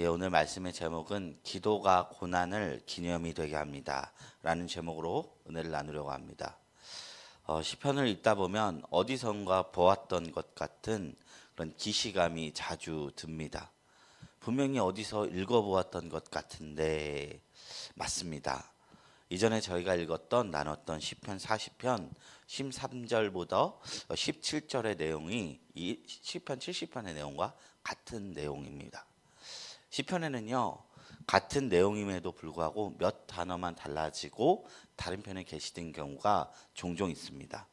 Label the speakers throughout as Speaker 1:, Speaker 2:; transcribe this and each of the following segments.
Speaker 1: 예, 오늘 말씀의 제목은 기도가 고난을 기념이 되게 합니다 라는 제목으로 은혜를 나누려고 합니다. 시편을 읽다 보면 어디선가 보았던 것 같은 그런 기시감이 자주 듭니다. 분명히 어디서 읽어보았던 것 같은데 맞습니다. 이전에 저희가 읽었던 나눴던 시편 40편 13절보다 17절의 내용이 이 시편 70편의 내용과 같은 내용입니다. 시편에는요 같은 내용임에도 불구하고 몇 단어만 달라지고 다른 편에 게시된 경우가 종종 있습니다.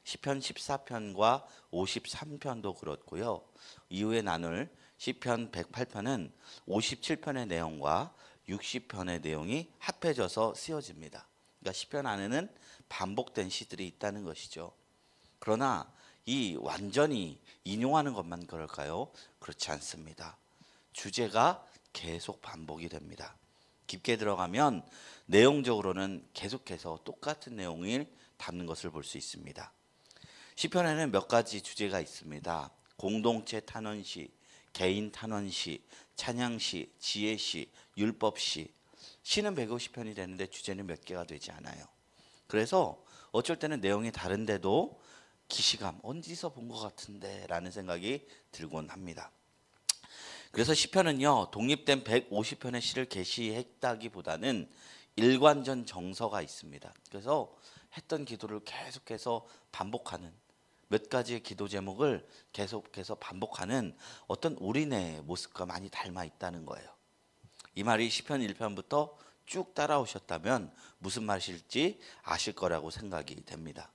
Speaker 1: 시편 14편과 53편도 그렇고요. 이후에 나눌 시편 108편은 57편의 내용과 60편의 내용이 합해져서 쓰여집니다. 그러니까 시편 안에는 반복된 시들이 있다는 것이죠. 그러나 이 완전히 인용하는 것만 그럴까요? 그렇지 않습니다. 주제가 계속 반복이 됩니다. 깊게 들어가면 내용적으로는 계속해서 똑같은 내용을 담는 것을 볼 수 있습니다. 시편에는 몇 가지 주제가 있습니다. 공동체 탄원시, 개인 탄원시, 찬양시, 지혜시, 율법시. 시는 150편이 되는데 주제는 몇 개가 되지 않아요. 그래서 어쩔 때는 내용이 다른데도 기시감, 어디서 본 것 같은데 라는 생각이 들곤 합니다. 그래서 시편은요 독립된 150편의 시를 게시했다기보다는 일관전 정서가 있습니다. 그래서 했던 기도를 계속해서 반복하는 몇 가지의 기도 제목을 계속해서 반복하는 어떤 우리네 모습과 많이 닮아 있다는 거예요. 이 말이 시편 1편부터 쭉 따라오셨다면 무슨 말일지 아실 거라고 생각이 됩니다.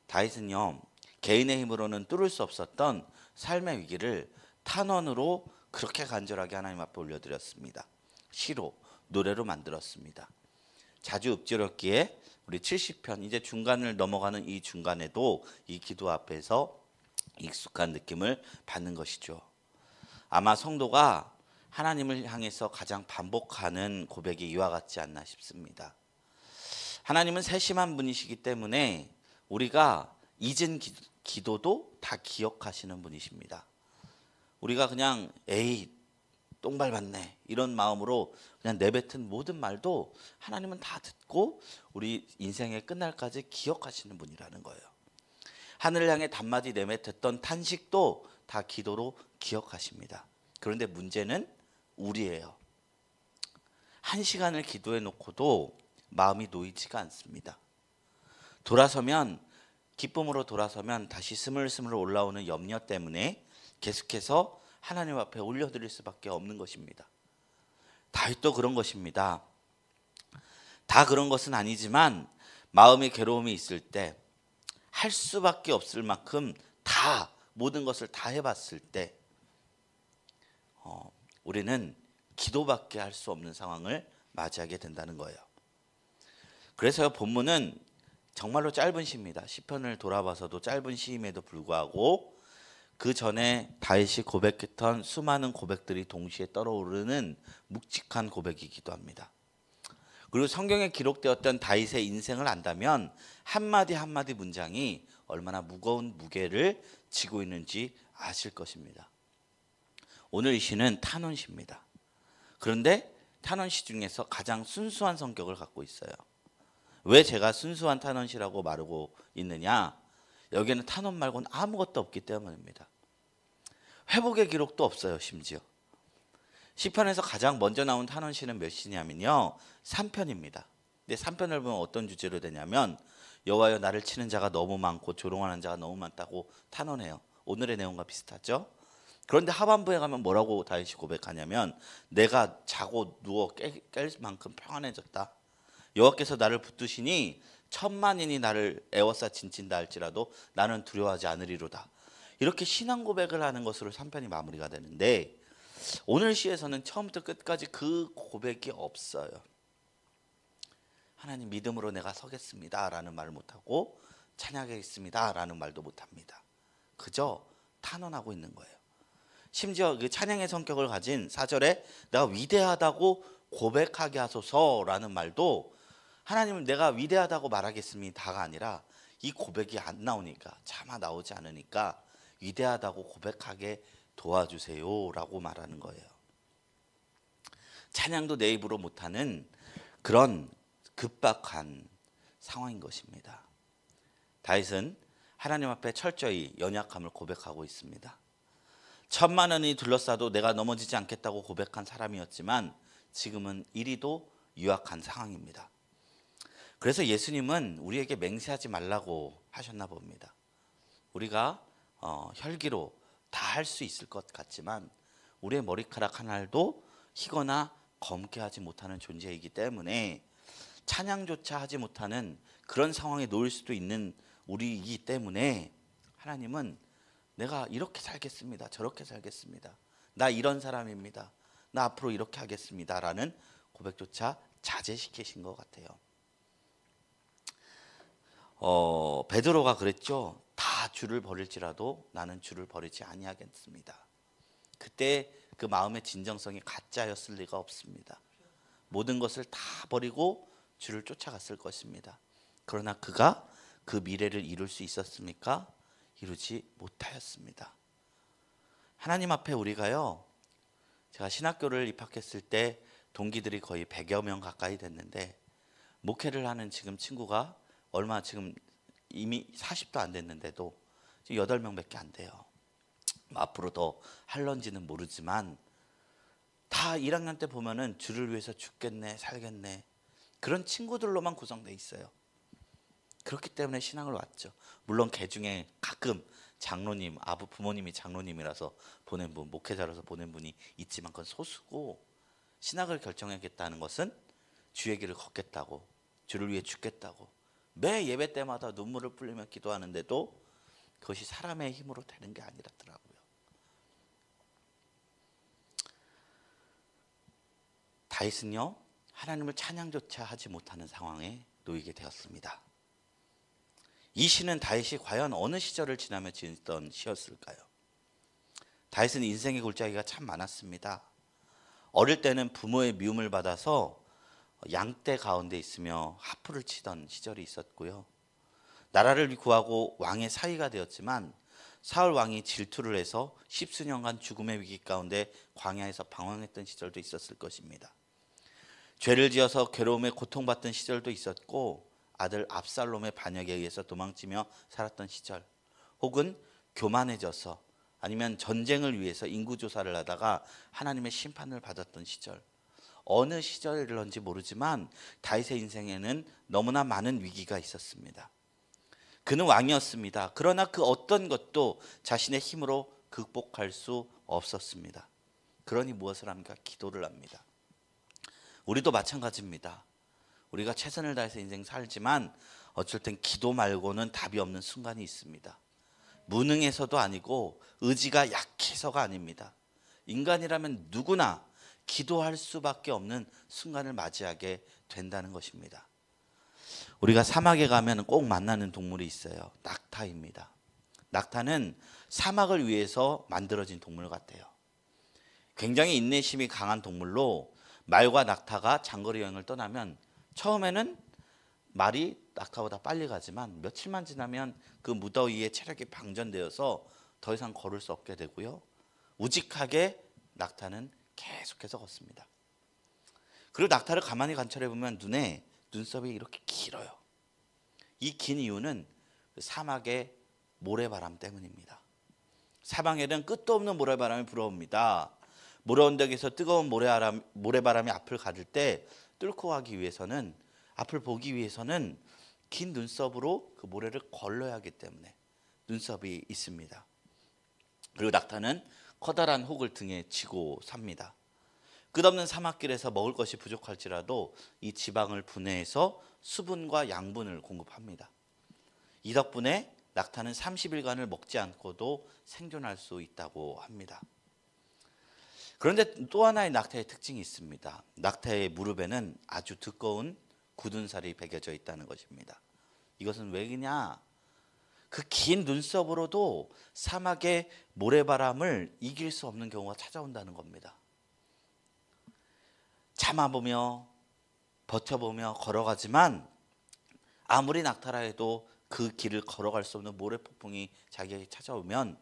Speaker 1: 다윗은요 개인의 힘으로는 뚫을 수 없었던 삶의 위기를 탄원으로 그렇게 간절하게 하나님 앞에 올려드렸습니다. 시로, 노래로 만들었습니다. 자주 읊조렸기에 우리 70편 이제 중간을 넘어가는 이 중간에도 이 기도 앞에서 익숙한 느낌을 받는 것이죠. 아마 성도가 하나님을 향해서 가장 반복하는 고백이 이와 같지 않나 싶습니다. 하나님은 세심한 분이시기 때문에 우리가 잊은 기도도 다 기억하시는 분이십니다. 우리가 그냥 에이 똥 밟았네 이런 마음으로 그냥 내뱉은 모든 말도 하나님은 다 듣고 우리 인생의 끝날까지 기억하시는 분이라는 거예요. 하늘을 향해 단마디 내뱉었던 탄식도 다 기도로 기억하십니다. 그런데 문제는 우리예요. 1시간을 기도해 놓고도 마음이 놓이지가 않습니다. 돌아서면 기쁨으로 돌아서면 다시 스물스물 올라오는 염려 때문에 계속해서 하나님 앞에 올려드릴 수밖에 없는 것입니다. 다윗도 그런 것입니다. 다 그런 것은 아니지만 마음의 괴로움이 있을 때 할 수밖에 없을 만큼 다 모든 것을 다 해봤을 때 우리는 기도밖에 할 수 없는 상황을 맞이하게 된다는 거예요. 그래서 본문은 정말로 짧은 시입니다. 시편을 돌아봐서도 짧은 시임에도 불구하고 그 전에 다윗이 고백했던 수많은 고백들이 동시에 떠오르는 묵직한 고백이기도 합니다. 그리고 성경에 기록되었던 다윗의 인생을 안다면 한마디 한마디 문장이 얼마나 무거운 무게를 지고 있는지 아실 것입니다. 오늘 이 시는 탄원시입니다. 그런데 탄원시 중에서 가장 순수한 성격을 갖고 있어요. 왜 제가 순수한 탄원시라고 말하고 있느냐? 여기에는 탄원 말고는 아무것도 없기 때문입니다. 회복의 기록도 없어요. 심지어 시편에서 가장 먼저 나온 탄원시는 몇 시냐면요 3편입니다. 근데 3편을 보면 어떤 주제로 되냐면 여호와여 나를 치는 자가 너무 많고 조롱하는 자가 너무 많다고 탄원해요. 오늘의 내용과 비슷하죠. 그런데 하반부에 가면 뭐라고 다윗이 고백하냐면 내가 자고 누워 깰 만큼 평안해졌다. 여호와께서 나를 붙드시니 천만인이 나를 애워싸 진친다 할지라도 나는 두려워하지 않으리로다. 이렇게 신앙 고백을 하는 것으로 3편이 마무리가 되는데 오늘 시에서는 처음부터 끝까지 그 고백이 없어요. 하나님 믿음으로 내가 서겠습니다 라는 말을 못하고 찬양하겠습니다 라는 말도 못합니다. 그저 탄원하고 있는 거예요. 심지어 그 찬양의 성격을 가진 4절에 내가 위대하다고 고백하게 하소서라는 말도 하나님은 내가 위대하다고 말하겠습니다가 아니라 이 고백이 안 나오니까 차마 나오지 않으니까 위대하다고 고백하게 도와주세요 라고 말하는 거예요. 찬양도 내 입으로 못하는 그런 급박한 상황인 것입니다. 다윗은 하나님 앞에 철저히 연약함을 고백하고 있습니다. 1,000,000원이 둘러싸도 내가 넘어지지 않겠다고 고백한 사람이었지만 지금은 이리도 유약한 상황입니다. 그래서 예수님은 우리에게 맹세하지 말라고 하셨나 봅니다. 우리가 혈기로 다 할 수 있을 것 같지만 우리의 머리카락 한 알도 희거나 검게 하지 못하는 존재이기 때문에 찬양조차 하지 못하는 그런 상황에 놓일 수도 있는 우리이기 때문에 하나님은 내가 이렇게 살겠습니다. 저렇게 살겠습니다. 나 이런 사람입니다. 나 앞으로 이렇게 하겠습니다. 라는 고백조차 자제시키신 것 같아요. 베드로가 그랬죠. 다 주를 버릴지라도 나는 주를 버리지 아니하겠습니다. 그때 그 마음의 진정성이 가짜였을 리가 없습니다. 모든 것을 다 버리고 주를 쫓아갔을 것입니다. 그러나 그가 그 미래를 이룰 수 있었습니까? 이루지 못하였습니다. 하나님 앞에 우리가요, 제가 신학교를 입학했을 때 동기들이 거의 100여 명 가까이 됐는데 목회를 하는 지금 친구가 얼마 지금 이미 40도 안 됐는데도 지금 8명밖에 안 돼요. 앞으로 더 할런지는 모르지만 다 1학년 때 보면은 주를 위해서 죽겠네 살겠네 그런 친구들로만 구성돼 있어요. 그렇기 때문에 신앙을 왔죠. 물론 개 중에 가끔 장로님, 부모님이 장로님이라서 보낸 분, 목회자로서 보낸 분이 있지만 그건 소수고, 신학을 결정하겠다는 것은 주의 길을 걷겠다고, 주를 위해 죽겠다고 매 예배 때마다 눈물을 흘리며 기도하는데도 그것이 사람의 힘으로 되는 게 아니라더라고요. 다윗은요, 하나님을 찬양조차 하지 못하는 상황에 놓이게 되었습니다. 이 시는 다윗이 과연 어느 시절을 지나며 지었던 시였을까요? 다윗은 인생의 골짜기가 참 많았습니다. 어릴 때는 부모의 미움을 받아서 양떼 가운데 있으며 하프를 치던 시절이 있었고요. 나라를 구하고 왕의 사위가 되었지만 사울 왕이 질투를 해서 십수년간 죽음의 위기 가운데 광야에서 방황했던 시절도 있었을 것입니다. 죄를 지어서 괴로움에 고통받던 시절도 있었고, 아들 압살롬의 반역에 의해서 도망치며 살았던 시절, 혹은 교만해져서 아니면 전쟁을 위해서 인구조사를 하다가 하나님의 심판을 받았던 시절, 어느 시절이런지 모르지만 다윗의 인생에는 너무나 많은 위기가 있었습니다. 그는 왕이었습니다. 그러나 그 어떤 것도 자신의 힘으로 극복할 수 없었습니다. 그러니 무엇을 합니까? 기도를 합니다. 우리도 마찬가지입니다. 우리가 최선을 다해서 인생 살지만 어쩔 땐 기도 말고는 답이 없는 순간이 있습니다. 무능해서도 아니고 의지가 약해서가 아닙니다. 인간이라면 누구나 기도할 수밖에 없는 순간을 맞이하게 된다는 것입니다. 우리가 사막에 가면 꼭 만나는 동물이 있어요. 낙타입니다. 낙타는 사막을 위해서 만들어진 동물 같아요. 굉장히 인내심이 강한 동물로 말과 낙타가 장거리 여행을 떠나면 처음에는 말이 낙타보다 빨리 가지만 며칠만 지나면 그 무더위에 체력이 방전되어서 더 이상 걸을 수 없게 되고요. 우직하게 낙타는 계속해서 걷습니다. 그리고 낙타를 가만히 관찰해 보면 눈썹이 이렇게 길어요. 이 긴 이유는 사막의 모래바람 때문입니다. 사방에는 끝도 없는 모래바람이 불어옵니다. 모래 언덕에서 뜨거운 모래바람이 앞을 가릴 때 뚫고 가기 위해서는, 앞을 보기 위해서는 긴 눈썹으로 그 모래를 걸러야 하기 때문에 눈썹이 있습니다. 그리고 낙타는 커다란 혹을 등에 지고 삽니다. 끝없는 사막길에서 먹을 것이 부족할지라도 이 지방을 분해해서 수분과 양분을 공급합니다. 이 덕분에 낙타는 30일간을 먹지 않고도 생존할 수 있다고 합니다. 그런데 또 하나의 낙타의 특징이 있습니다. 낙타의 무릎에는 아주 두꺼운 굳은 살이 배겨져 있다는 것입니다. 이것은 왜냐? 그 긴 눈썹으로도 사막의 모래바람을 이길 수 없는 경우가 찾아온다는 겁니다. 참아보며 버텨보며 걸어가지만 아무리 낙타라 해도 그 길을 걸어갈 수 없는 모래폭풍이 자기에게 찾아오면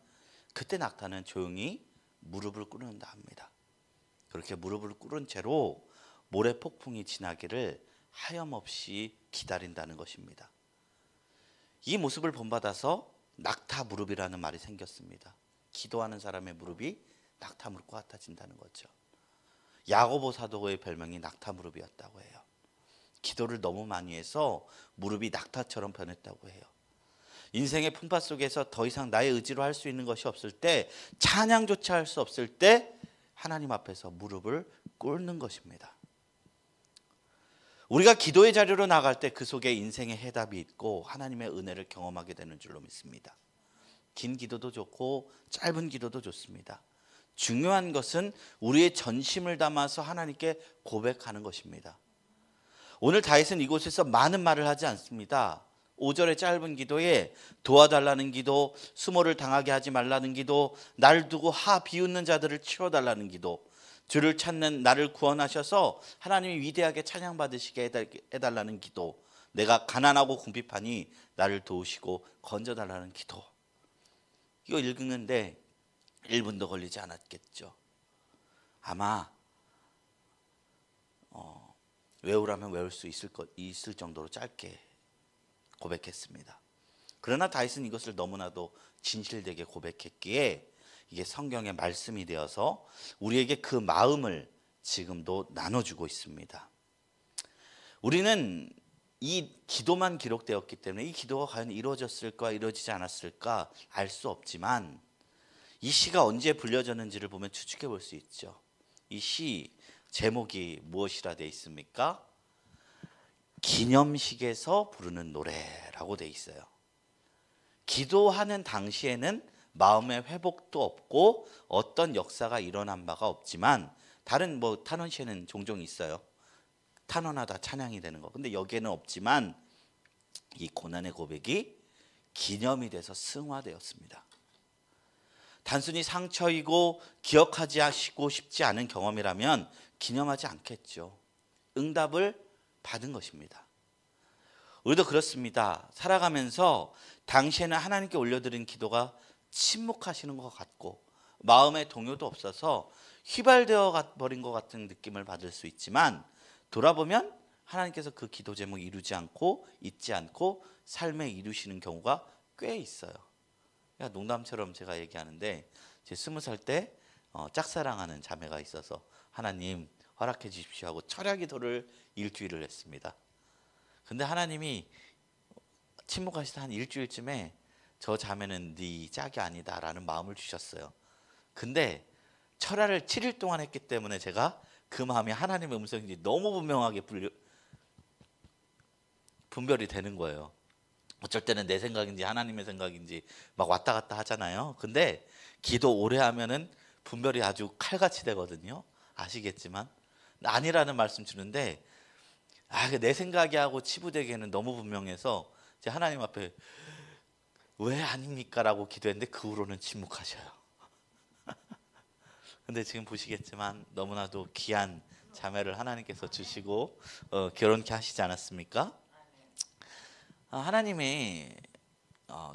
Speaker 1: 그때 낙타는 조용히 무릎을 꿇는다 합니다. 그렇게 무릎을 꿇은 채로 모래 폭풍이 지나기를 하염없이 기다린다는 것입니다. 이 모습을 본받아서 낙타 무릎이라는 말이 생겼습니다. 기도하는 사람의 무릎이 낙타 무릎과 같아진다는 거죠. 야고보 사도의 별명이 낙타 무릎이었다고 해요. 기도를 너무 많이 해서 무릎이 낙타처럼 변했다고 해요. 인생의 풍파 속에서 더 이상 나의 의지로 할 수 있는 것이 없을 때, 찬양조차 할 수 없을 때 하나님 앞에서 무릎을 꿇는 것입니다. 우리가 기도의 자리로 나갈 때 그 속에 인생의 해답이 있고 하나님의 은혜를 경험하게 되는 줄로 믿습니다. 긴 기도도 좋고 짧은 기도도 좋습니다. 중요한 것은 우리의 전심을 담아서 하나님께 고백하는 것입니다. 오늘 다윗은 이곳에서 많은 말을 하지 않습니다. 5절의 짧은 기도에 도와달라는 기도, 수모를 당하게 하지 말라는 기도, 날 두고 하 비웃는 자들을 치워달라는 기도, 주를 찾는 나를 구원하셔서 하나님이 위대하게 찬양받으시게 해달라는 기도, 내가 가난하고 궁핍하니 나를 도우시고 건져달라는 기도. 이거 읽는데 1분도 걸리지 않았겠죠. 아마 외우라면 외울 수 있을 정도로 짧게 고백했습니다. 그러나 다윗은 이것을 너무나도 진실되게 고백했기에 이게 성경의 말씀이 되어서 우리에게 그 마음을 지금도 나눠주고 있습니다. 우리는 이 기도만 기록되었기 때문에 이 기도가 과연 이루어졌을까 이루어지지 않았을까 알 수 없지만, 이 시가 언제 불려졌는지를 보면 추측해 볼 수 있죠. 이 시 제목이 무엇이라 되어 있습니까? 기념식에서 부르는 노래라고 되어 있어요. 기도하는 당시에는 마음의 회복도 없고 어떤 역사가 일어난 바가 없지만, 다른 탄원시에는 종종 있어요. 탄원하다 찬양이 되는 거. 근데 여기에는 없지만 이 고난의 고백이 기념이 돼서 승화되었습니다. 단순히 상처이고 기억하지 하시고 싶지 않은 경험이라면 기념하지 않겠죠. 응답을 받은 것입니다. 우리도 그렇습니다. 살아가면서 당시에는 하나님께 올려드린 기도가 침묵하시는 것 같고 마음의 동요도 없어서 휘발되어 버린 것 같은 느낌을 받을 수 있지만, 돌아보면 하나님께서 그 기도 제목 이루지 않고 잊지 않고 삶에 이루시는 경우가 꽤 있어요. 농담처럼 제가 얘기하는데, 제 20살 때 짝사랑하는 자매가 있어서 하나님 허락해 주십시오 하고 철야 기도를 일주일을 했습니다. 근데 하나님이 침묵하시다 한 일주일쯤에 저 자매는 네 짝이 아니다 라는 마음을 주셨어요. 근데 철야를 7일 동안 했기 때문에 제가 그 마음이 하나님의 음성인지 너무 분명하게 분별이 되는 거예요. 어쩔 때는 내 생각인지 하나님의 생각인지 막 왔다 갔다 하잖아요. 근데 기도 오래 하면은 분별이 아주 칼같이 되거든요. 아시겠지만 아니라는 말씀 주는데, 내 생각이 하고 치부되기에는 너무 분명해서 제가 하나님 앞에 왜 아닙니까? 라고 기도했는데 그 후로는 침묵하셔요. 근데 지금 보시겠지만 너무나도 귀한 자매를 하나님께서 주시고 결혼케 하시지 않았습니까? 하나님의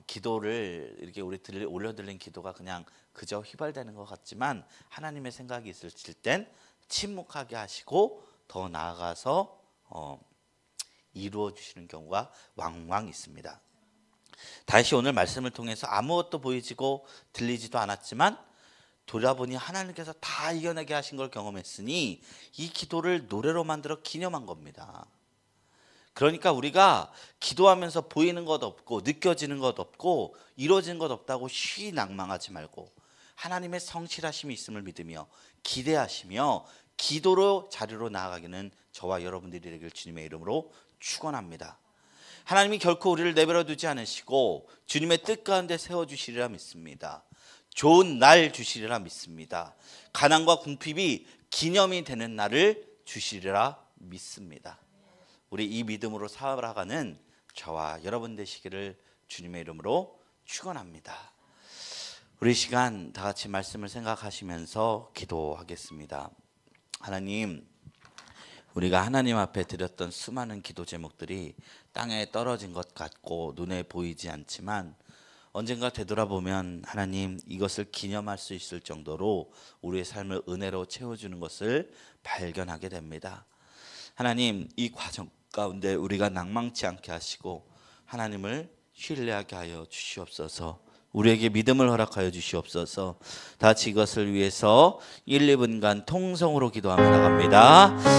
Speaker 1: 기도를 이렇게 우리 올려드린 기도가 그냥 그저 휘발되는 것 같지만, 하나님의 생각이 있을 땐 침묵하게 하시고 더 나아가서 이루어 주시는 경우가 왕왕 있습니다. 다시 오늘 말씀을 통해서 아무것도 보이지고 들리지도 않았지만 돌아보니 하나님께서 다 이겨내게 하신 걸 경험했으니 이 기도를 노래로 만들어 기념한 겁니다. 그러니까 우리가 기도하면서 보이는 것 없고 느껴지는 것 없고 이루어지는 것 없다고 쉬 낭망하지 말고 하나님의 성실하심이 있음을 믿으며 기대하시며 기도로 자리로 나아가기는 저와 여러분들이 되길 주님의 이름으로 축원합니다. 하나님이 결코 우리를 내버려 두지 않으시고 주님의 뜻 가운데 세워주시리라 믿습니다. 좋은 날 주시리라 믿습니다. 가난과 궁핍이 기념이 되는 날을 주시리라 믿습니다. 우리 이 믿음으로 살아가는 저와 여러분 되시기를 주님의 이름으로 축원합니다. 우리 시간 다 같이 말씀을 생각하시면서 기도하겠습니다. 하나님, 우리가 하나님 앞에 드렸던 수많은 기도 제목들이 땅에 떨어진 것 같고 눈에 보이지 않지만 언젠가 되돌아보면 하나님 이것을 기념할 수 있을 정도로 우리의 삶을 은혜로 채워주는 것을 발견하게 됩니다. 하나님, 이 과정 가운데 우리가 낭망치 않게 하시고 하나님을 신뢰하게 하여 주시옵소서. 우리에게 믿음을 허락하여 주시옵소서. 다 같이 이것을 위해서 1, 2분간 통성으로 기도하며 나갑니다.